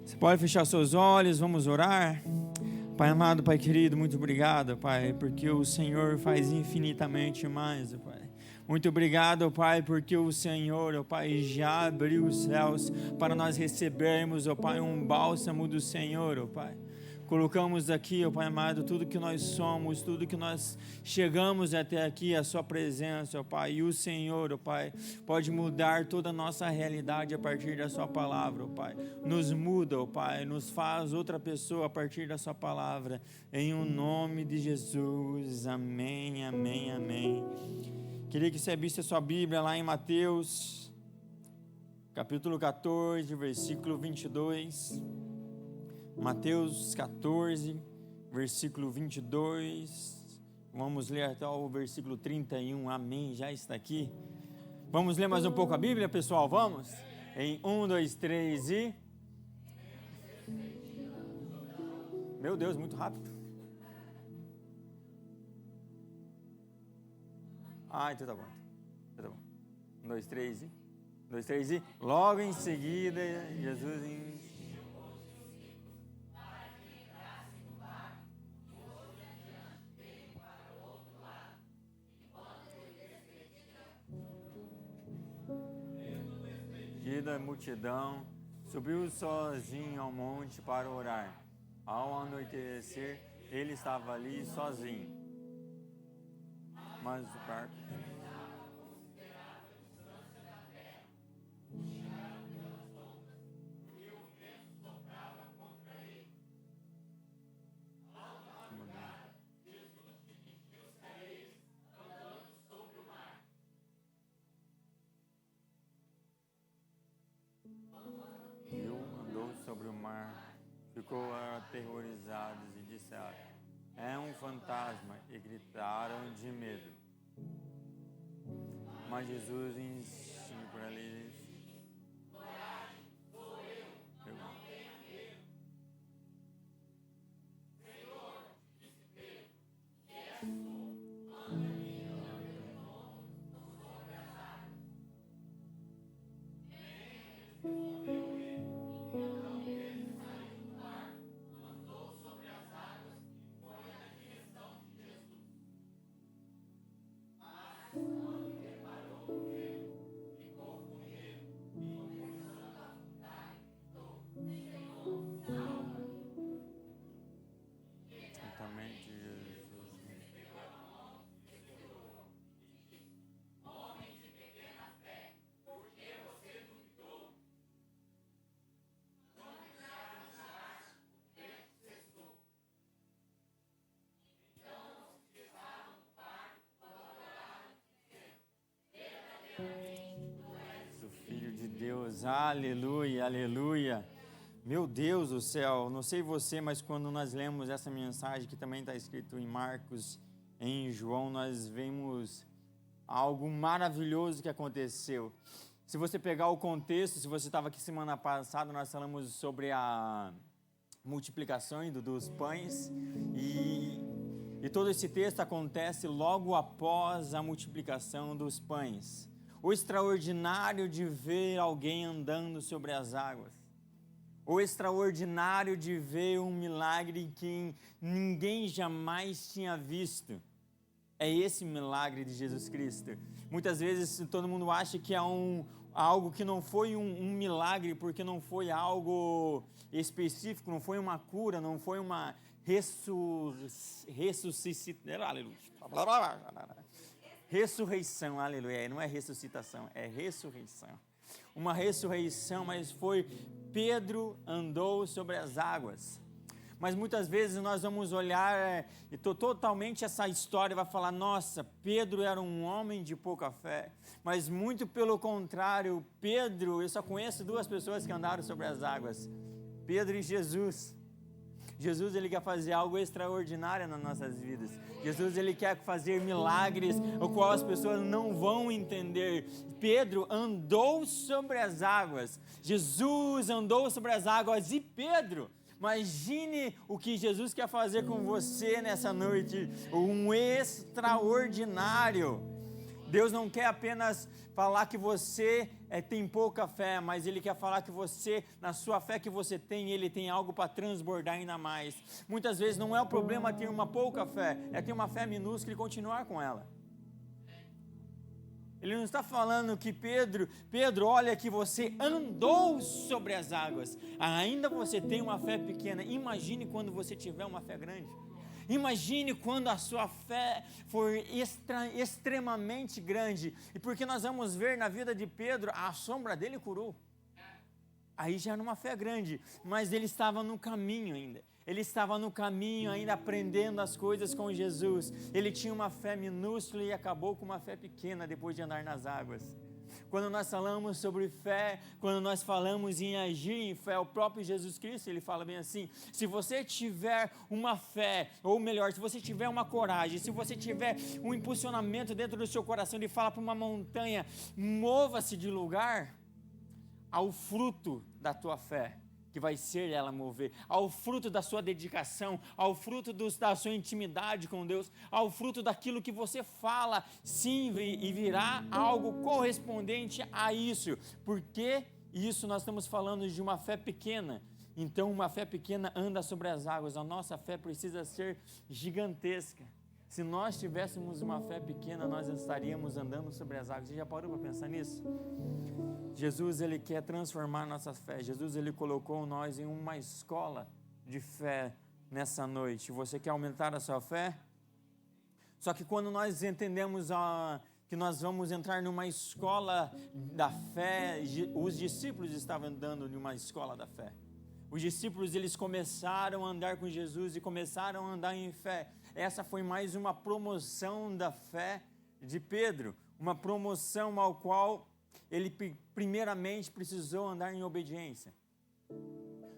Você pode fechar seus olhos, vamos orar. Pai amado, Pai querido, muito obrigado, Pai, porque o Senhor faz infinitamente mais, Pai. Muito obrigado, Pai, porque o Senhor, Pai, já abriu os céus para nós recebermos, Pai, um bálsamo do Senhor, Pai. Colocamos aqui, Pai amado, tudo que nós somos, tudo que nós chegamos até aqui, a Sua presença, Pai. E o Senhor, Pai, pode mudar toda a nossa realidade a partir da Sua palavra, Pai. Nos muda, Pai, nos faz outra pessoa a partir da Sua palavra. Em o nome de Jesus, amém, amém, amém. Queria que você abrisse a sua Bíblia lá em Mateus, capítulo 14, versículo 22. Mateus 14, versículo 22, vamos ler até o versículo 31, amém, já está aqui. Vamos ler mais um pouco a Bíblia, pessoal, vamos? Em 1, 2, 3 e... Meu Deus, muito rápido. Então tá bom. Então tá bom. 1, 2, 3 e... 1, 2, 3 e... Logo em seguida, Jesus... da multidão, subiu sozinho ao monte para orar. Ao anoitecer, ele estava ali sozinho. Mas o barco... sobre o mar, ficou aterrorizados e disseram: é um fantasma, e gritaram de medo. Mas Jesus insistiu para eles: coragem, sou eu, não tenha medo. Senhor, disse Pedro, que és tu, manda-me sobre as águas. Respondeu ele. Filho de Deus, aleluia, aleluia. Meu Deus do céu, não sei você, mas quando nós lemos essa mensagem que também está escrito em Marcos, em João, nós vemos algo maravilhoso que aconteceu. Se você pegar o contexto, se você estava aqui semana passada, nós falamos sobre a multiplicação dos pães e todo esse texto acontece logo após a multiplicação dos pães. O extraordinário de ver alguém andando sobre as águas. O extraordinário de ver um milagre que ninguém jamais tinha visto. É esse milagre de Jesus Cristo. Muitas vezes todo mundo acha que é algo que não foi um milagre, porque não foi algo específico, não foi uma cura, não foi uma ressurreição, aleluia, não é ressuscitação, é ressurreição. Uma ressurreição, mas foi Pedro andou sobre as águas. Mas muitas vezes nós vamos olhar e totalmente essa história vai falar: nossa, Pedro era um homem de pouca fé. Mas muito pelo contrário, Pedro, eu só conheço duas pessoas que andaram sobre as águas: Pedro e Jesus. Jesus, ele quer fazer algo extraordinário nas nossas vidas. Jesus, ele quer fazer milagres, o qual as pessoas não vão entender. Pedro andou sobre as águas. Jesus andou sobre as águas e Pedro. Imagine o que Jesus quer fazer com você nessa noite. Um extraordinário. Deus não quer apenas falar que você tem pouca fé, mas Ele quer falar que você, na sua fé que você tem, Ele tem algo para transbordar ainda mais. Muitas vezes não é o problema ter uma pouca fé, é ter uma fé minúscula e continuar com ela. Ele não está falando que Pedro, olha que você andou sobre as águas, ainda você tem uma fé pequena. Imagine quando você tiver uma fé grande. Imagine quando a sua fé for extremamente grande. E porque nós vamos ver na vida de Pedro, a sombra dele curou. Aí já era uma fé grande, mas ele estava no caminho ainda. Ele estava no caminho ainda aprendendo as coisas com Jesus. Ele tinha uma fé minúscula e acabou com uma fé pequena depois de andar nas águas. Quando nós falamos sobre fé, quando nós falamos em agir em fé, o próprio Jesus Cristo, ele fala bem assim: se você tiver uma fé, ou melhor, se você tiver uma coragem, se você tiver um impulsionamento dentro do seu coração, ele fala para uma montanha, mova-se de lugar, ao fruto da tua fé, que vai ser ela mover, ao fruto da sua dedicação, ao fruto da sua intimidade com Deus, ao fruto daquilo que você fala, sim, e virá algo correspondente a isso, porque isso nós estamos falando de uma fé pequena. Então uma fé pequena anda sobre as águas, a nossa fé precisa ser gigantesca. Se nós tivéssemos uma fé pequena, nós estaríamos andando sobre as águas. Você já parou para pensar nisso? Jesus, ele quer transformar nossa fé. Jesus, ele colocou nós em uma escola de fé nessa noite. Você quer aumentar a sua fé? Só que quando nós entendemos que nós vamos entrar numa escola da fé, os discípulos estavam andando em uma escola da fé. Os discípulos, eles começaram a andar com Jesus e começaram a andar em fé. Essa foi mais uma promoção da fé de Pedro, uma promoção ao qual ele primeiramente precisou andar em obediência.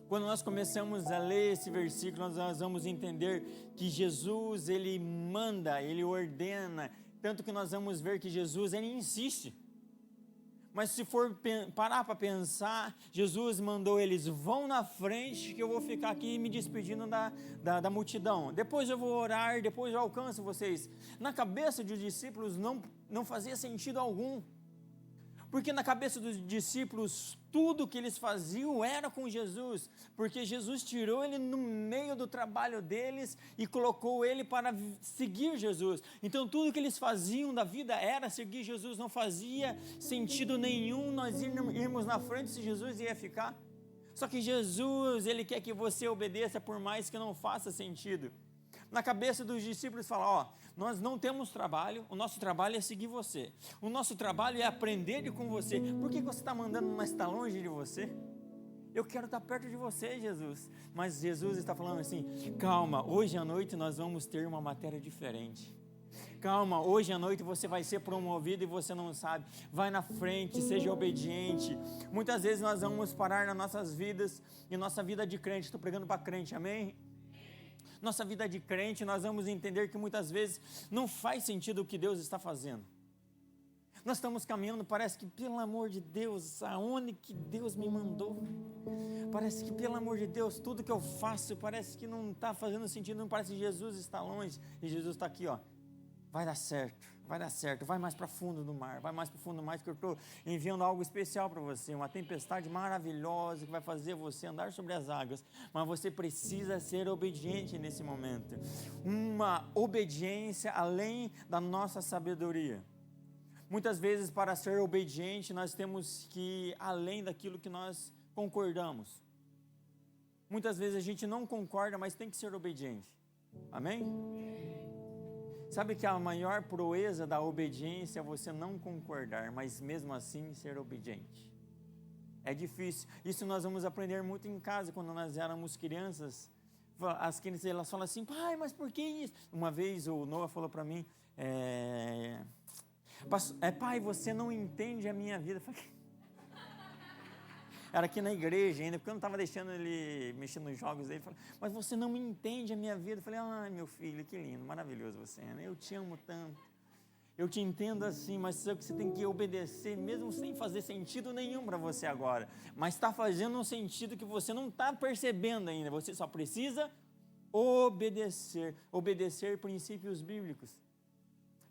Quando nós começamos a ler esse versículo, nós vamos entender que Jesus, ele manda, ele ordena, tanto que nós vamos ver que Jesus, ele insiste. Mas se for parar para pensar, Jesus mandou eles, vão na frente que eu vou ficar aqui me despedindo da multidão. Depois eu vou orar, depois eu alcanço vocês. Na cabeça dos discípulos não fazia sentido algum. Porque na cabeça dos discípulos, tudo que eles faziam era com Jesus, porque Jesus tirou ele no meio do trabalho deles e colocou ele para seguir Jesus. Então tudo que eles faziam da vida era seguir Jesus, não fazia sentido nenhum nós irmos na frente se Jesus ia ficar. Só que Jesus, ele quer que você obedeça por mais que não faça sentido. Na cabeça dos discípulos fala, nós não temos trabalho, o nosso trabalho é seguir você. O nosso trabalho é aprender com você. Por que você está mandando, mas está longe de você? Eu quero estar perto de você, Jesus. Mas Jesus está falando assim, calma, hoje à noite nós vamos ter uma matéria diferente. Calma, hoje à noite você vai ser promovido e você não sabe. Vai na frente, seja obediente. Muitas vezes nós vamos parar nas nossas vidas, e nossa vida de crente, estou pregando para crente, amém? Nossa vida de crente, nós vamos entender que muitas vezes não faz sentido o que Deus está fazendo. Nós estamos caminhando, parece que pelo amor de Deus, aonde que Deus me mandou? Parece que pelo amor de Deus, tudo que eu faço parece que não está fazendo sentido, não parece que Jesus está longe. E Jesus está aqui, vai dar certo, vai mais para fundo do mar, vai mais para fundo do mar, que eu estou enviando algo especial para você, uma tempestade maravilhosa que vai fazer você andar sobre as águas, mas você precisa ser obediente nesse momento, uma obediência além da nossa sabedoria. Muitas vezes, para ser obediente, nós temos que ir além daquilo que nós concordamos. Muitas vezes a gente não concorda, mas tem que ser obediente, amém? Sabe que a maior proeza da obediência é você não concordar, mas mesmo assim ser obediente. É difícil. Isso nós vamos aprender muito em casa, quando nós éramos crianças. As crianças, elas falam assim, pai, mas por que isso? Uma vez o Noah falou para mim, pai, você não entende a minha vida. Eu falei, era aqui na igreja ainda, porque eu não estava deixando ele mexer nos jogos dele. Falei, mas você não me entende a minha vida. Eu falei, meu filho, que lindo, maravilhoso você, né? Eu te amo tanto. Eu te entendo assim, mas você tem que obedecer, mesmo sem fazer sentido nenhum para você agora. Mas está fazendo um sentido que você não está percebendo ainda. Você só precisa obedecer princípios bíblicos.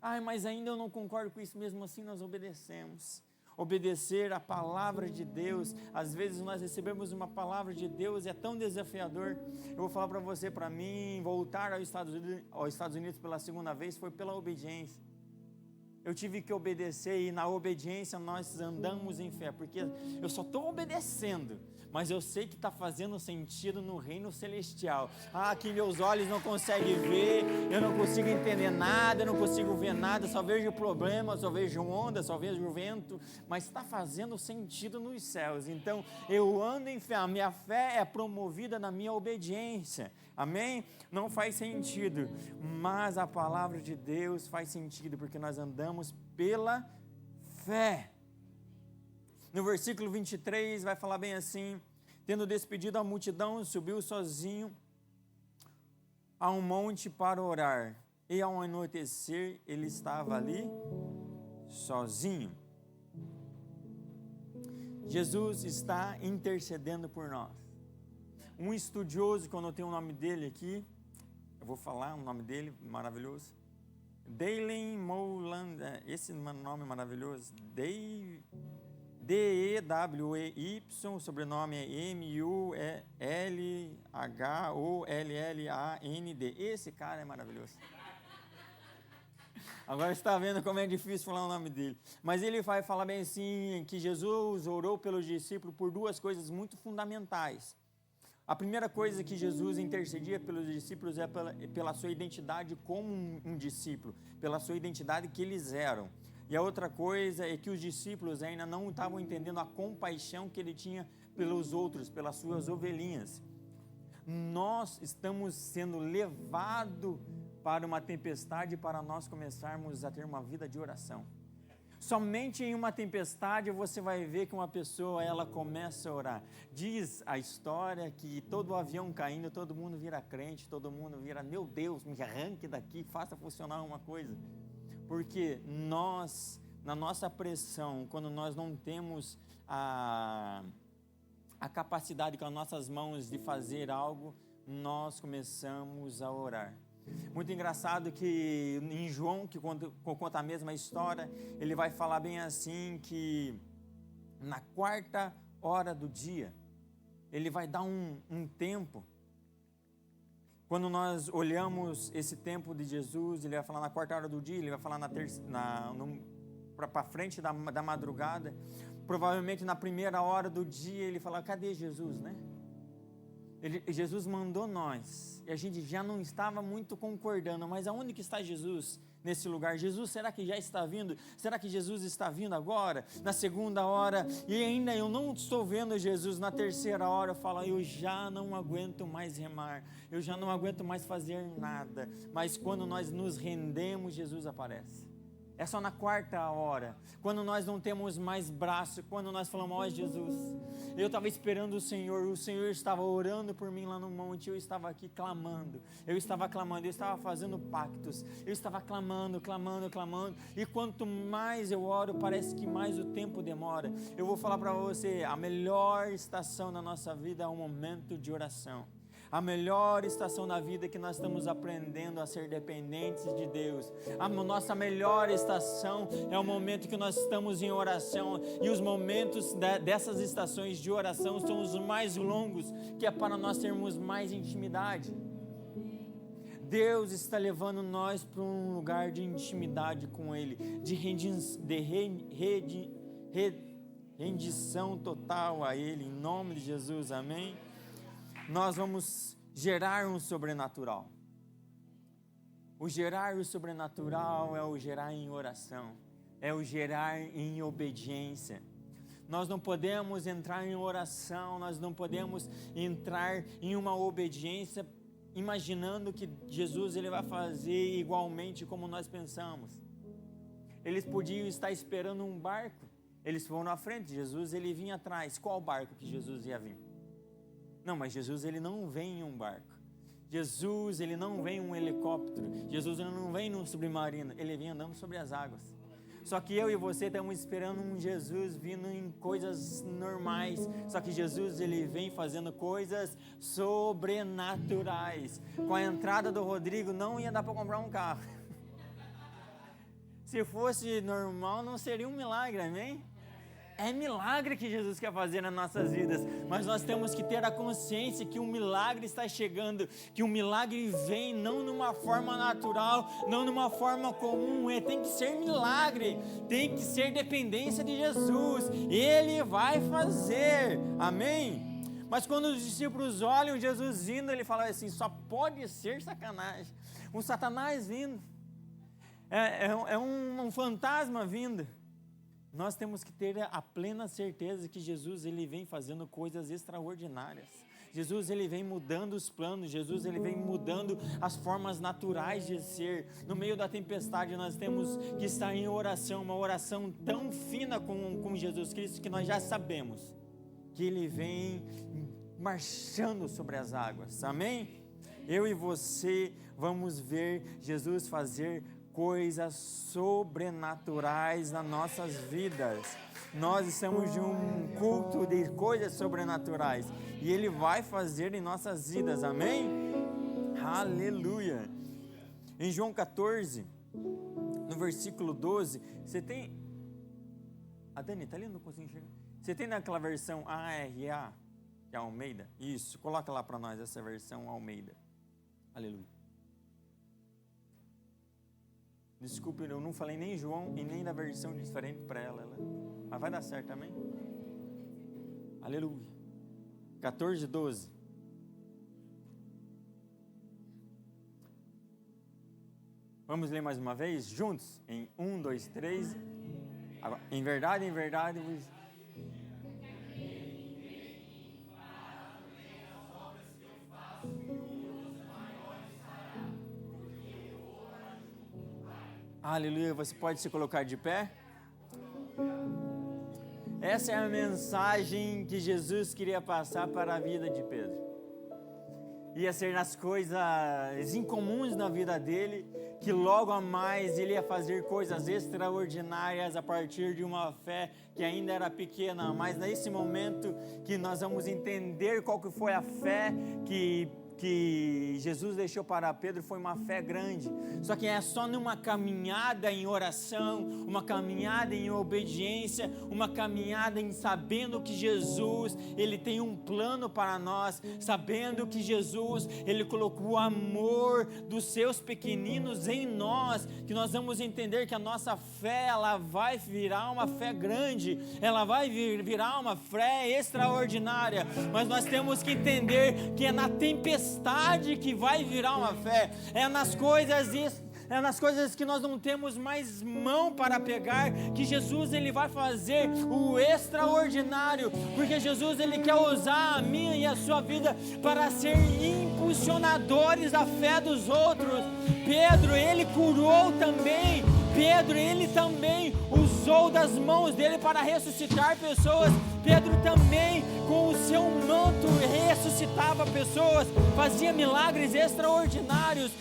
Ai, mas ainda eu não concordo com isso, mesmo assim nós obedecemos. Obedecer a palavra de Deus, às vezes nós recebemos uma palavra de Deus, é tão desafiador. Eu vou falar para você, para mim, voltar aos Estados Unidos pela segunda vez foi pela obediência. Eu tive que obedecer e na obediência nós andamos em fé, porque eu só estou obedecendo, mas eu sei que está fazendo sentido no reino celestial. Que meus olhos não conseguem ver, eu não consigo entender nada, eu não consigo ver nada, só vejo problemas, só vejo onda, só vejo vento, mas está fazendo sentido nos céus. Então eu ando em fé, a minha fé é promovida na minha obediência. Amém? Não faz sentido, mas a palavra de Deus faz sentido, porque nós andamos pela fé. No versículo 23 vai falar bem assim: tendo despedido a multidão, subiu sozinho a um monte para orar, e ao anoitecer ele estava ali sozinho. Jesus está intercedendo por nós. Um estudioso, quando eu tenho o nome dele aqui, eu vou falar o nome dele, maravilhoso, Dalen Mouland, esse nome maravilhoso, D-E-W-E-Y, o sobrenome é M-U-L-H-O-L-L-A-N-D, esse cara é maravilhoso. Agora você está vendo como é difícil falar o nome dele, mas ele vai falar bem assim, que Jesus orou pelos discípulos por duas coisas muito fundamentais. A primeira coisa que Jesus intercedia pelos discípulos é pela sua identidade como um discípulo, pela sua identidade que eles eram. E a outra coisa é que os discípulos ainda não estavam entendendo a compaixão que ele tinha pelos outros, pelas suas ovelhinhas. Nós estamos sendo levados para uma tempestade para nós começarmos a ter uma vida de oração. Somente em uma tempestade você vai ver que uma pessoa, ela começa a orar. Diz a história que todo o avião caindo, todo mundo vira crente, todo mundo vira, meu Deus, me arranque daqui, faça funcionar uma coisa. Porque nós, na nossa pressão, quando nós não temos a capacidade com as nossas mãos de fazer algo, nós começamos a orar. Muito engraçado que em João, que conta a mesma história, ele vai falar bem assim, que na 4ª hora do dia, ele vai dar um tempo. Quando nós olhamos esse tempo de Jesus, ele vai falar na 4ª hora do dia, ele vai falar para frente da madrugada, provavelmente na 1ª hora do dia, ele fala, cadê Jesus, né? Jesus mandou nós, e a gente já não estava muito concordando, mas aonde que está Jesus nesse lugar? Jesus, será que já está vindo? Será que Jesus está vindo agora? Na 2ª hora, e ainda eu não estou vendo Jesus. Na 3ª hora eu falo, eu já não aguento mais remar, eu já não aguento mais fazer nada, mas quando nós nos rendemos, Jesus aparece. É só na 4ª hora, quando nós não temos mais braço, quando nós falamos, ó Jesus, eu estava esperando o Senhor estava orando por mim lá no monte, eu estava aqui clamando, eu estava fazendo pactos, eu estava clamando, e quanto mais eu oro, parece que mais o tempo demora. Eu vou falar para você, a melhor estação na nossa vida é o momento de oração. A melhor estação da vida é que nós estamos aprendendo a ser dependentes de Deus. A nossa melhor estação é o momento que nós estamos em oração. E os momentos dessas estações de oração são os mais longos, que é para nós termos mais intimidade. Deus está levando nós para um lugar de intimidade com Ele, de rendição total a Ele, em nome de Jesus, amém? Nós vamos gerar um sobrenatural. O gerar o sobrenatural é o gerar em oração, é o gerar em obediência. Nós não podemos entrar em oração, nós não podemos entrar em uma obediência imaginando que Jesus ele vai fazer igualmente como nós pensamos. Eles podiam estar esperando um barco, eles foram à frente, Jesus ele vinha atrás. Qual barco que Jesus ia vir? Não, mas Jesus ele não vem em um barco. Jesus ele não vem em um helicóptero. Jesus ele não vem num submarino. Ele vem andando sobre as águas. Só que eu e você estamos esperando um Jesus vindo em coisas normais. Só que Jesus ele vem fazendo coisas sobrenaturais. Com a entrada do Rodrigo não ia dar para comprar um carro. Se fosse normal, não seria um milagre, amém? É milagre que Jesus quer fazer nas nossas vidas, mas nós temos que ter a consciência que um milagre está chegando, que um milagre vem não numa forma natural, não numa forma comum, tem que ser milagre, tem que ser dependência de Jesus, Ele vai fazer, amém? Mas quando os discípulos olham Jesus vindo, ele fala assim, só pode ser sacanagem, um Satanás vindo, é um fantasma vindo. Nós temos que ter a plena certeza que Jesus, ele vem fazendo coisas extraordinárias. Jesus, ele vem mudando os planos. Jesus, ele vem mudando as formas naturais de ser. No meio da tempestade, nós temos que estar em oração, uma oração tão fina com Jesus Cristo, que nós já sabemos que ele vem marchando sobre as águas. Amém? Eu e você vamos ver Jesus fazer coisas sobrenaturais nas nossas vidas. Nós estamos de um culto de coisas sobrenaturais e Ele vai fazer em nossas vidas, amém? Aleluia! Em João 14, no versículo 12, você tem... A Dani, tá ali? Não consigo enxergar. Você tem naquela versão ARA, que é Almeida? Isso, coloca lá para nós essa versão Almeida. Aleluia. Desculpe, eu não falei nem João e nem da versão diferente para ela. Mas vai dar certo, amém? Aleluia. 14, 12. Vamos ler mais uma vez, juntos? Em 1, 2, 3. Em verdade, vos... Aleluia, você pode se colocar de pé? Essa é a mensagem que Jesus queria passar para a vida de Pedro. Ia ser nas coisas incomuns na vida dele, que logo a mais ele ia fazer coisas extraordinárias a partir de uma fé que ainda era pequena, mas nesse momento que nós vamos entender qual que foi a fé que Jesus deixou para Pedro, foi uma fé grande, só que é só numa caminhada em oração, uma caminhada em obediência, uma caminhada em sabendo que Jesus, Ele tem um plano para nós, sabendo que Jesus, Ele colocou o amor dos seus pequeninos em nós, que nós vamos entender que a nossa fé, ela vai virar uma fé grande, ela vai virar uma fé extraordinária, mas nós temos que entender que é na tempestade que vai virar uma fé, é nas coisas que nós não temos mais mão para pegar, que Jesus, Ele vai fazer o extraordinário, porque Jesus, Ele quer usar a minha e a sua vida para ser impulsionadores da fé dos outros. Pedro, ele curou também, Pedro, ele também usou das mãos dele para ressuscitar pessoas. Pedro também, com o seu manto, ressuscitava pessoas, fazia milagres extraordinários.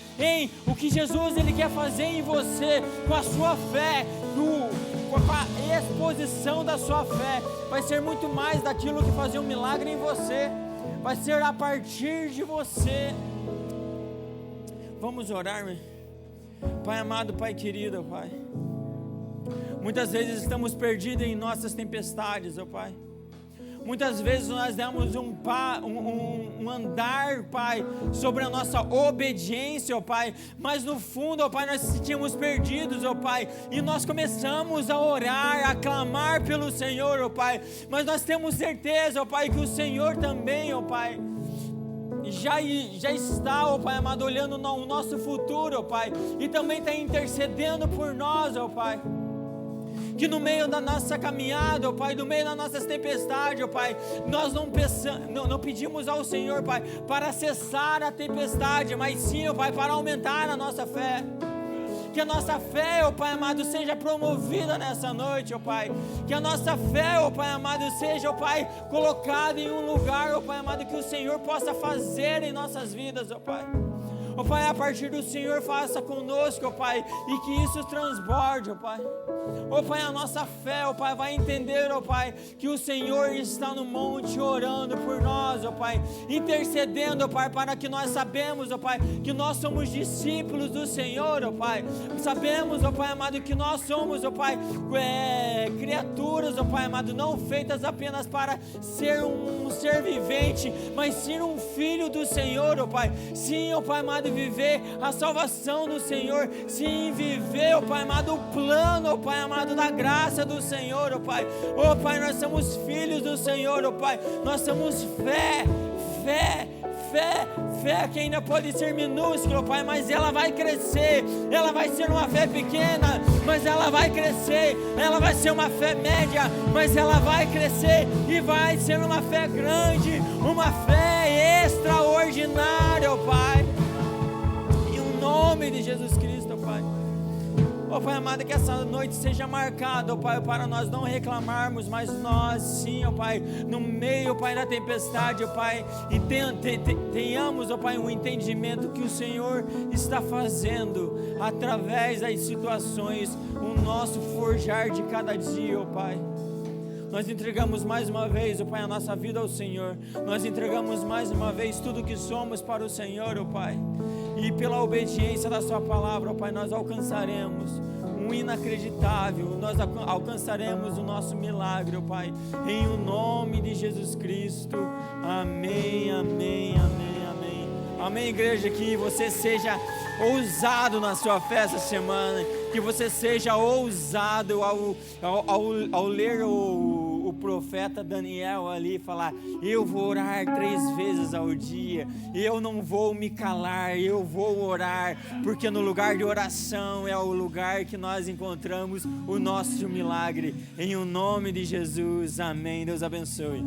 O que Jesus, Ele quer fazer em você, com a sua fé, com a exposição da sua fé, vai ser muito mais daquilo que fazia um milagre em você, vai ser a partir de você. Vamos orar, meu Pai amado, Pai querido, Pai. Muitas vezes estamos perdidos em nossas tempestades, ó Pai. Muitas vezes nós damos um andar, Pai, sobre a nossa obediência, ó Pai, mas no fundo, ó Pai, nós nos sentimos perdidos, ó Pai, e nós começamos a orar, a clamar pelo Senhor, ó Pai, mas nós temos certeza, ó Pai, que o Senhor também, ó Pai, já está, ó Pai amado, olhando o nosso futuro, ó Pai, e também está intercedendo por nós, ó Pai. Que no meio da nossa caminhada, ó Pai, no meio das nossas tempestades, ó Pai, nós não pedimos ao Senhor, Pai, para cessar a tempestade, mas sim, ó Pai, para aumentar a nossa fé. Que a nossa fé, ó Pai amado, seja promovida nessa noite, ó Pai. Que a nossa fé, ó Pai amado, seja, ó Pai, colocada em um lugar, ó Pai amado, que o Senhor possa fazer em nossas vidas, ó Pai. ó Pai, a partir do Senhor faça conosco, ó Pai, e que isso transborde, ó Pai. Ó Pai, a nossa fé, ó Pai, vai entender, ó Pai, que o Senhor está no monte orando por nós, ó Pai, intercedendo, ó Pai, para que nós sabemos, ó Pai, que nós somos discípulos do Senhor, ó Pai. Sabemos, ó Pai amado, que nós somos, ó Pai, criaturas, ó Pai amado, não feitas apenas para ser um ser vivente, mas sim um filho do Senhor, ó Pai. Sim, ó Pai amado, viver a salvação do Senhor, sim, viver, ó Pai amado, o plano, ó Pai amado, da graça do Senhor, ó Pai. Ó Pai, nós somos filhos do Senhor, ó Pai. Nós somos fé que ainda pode ser minúscula, Pai, mas ela vai crescer. Ela vai ser uma fé pequena, mas ela vai crescer. Ela vai ser uma fé média, mas ela vai crescer e vai ser uma fé grande, uma fé extraordinária, ó Pai. Em nome de Jesus Cristo, ó Pai. Ó Pai amado, que essa noite seja marcada, ó Pai, para nós não reclamarmos, mas nós sim, ó Pai, no meio, ó Pai, da tempestade, ó Pai, e tenhamos, ó Pai, um entendimento que o Senhor está fazendo através das situações, o nosso forjar de cada dia, ó Pai. Nós entregamos mais uma vez, ó Pai, a nossa vida ao Senhor. Nós entregamos mais uma vez tudo que somos para o Senhor, ó Pai. E pela obediência da sua palavra, ó Pai, nós alcançaremos um inacreditável, nós alcançaremos o nosso milagre, ó Pai, em o nome de Jesus Cristo. Amém, amém, amém, amém. Amém, igreja, que você seja ousado na sua fé essa semana, que você seja ousado ao ler o profeta Daniel ali falar: eu vou orar 3 vezes ao dia, eu não vou me calar, eu vou orar, porque no lugar de oração é o lugar que nós encontramos o nosso milagre, em o nome de Jesus, amém. Deus abençoe.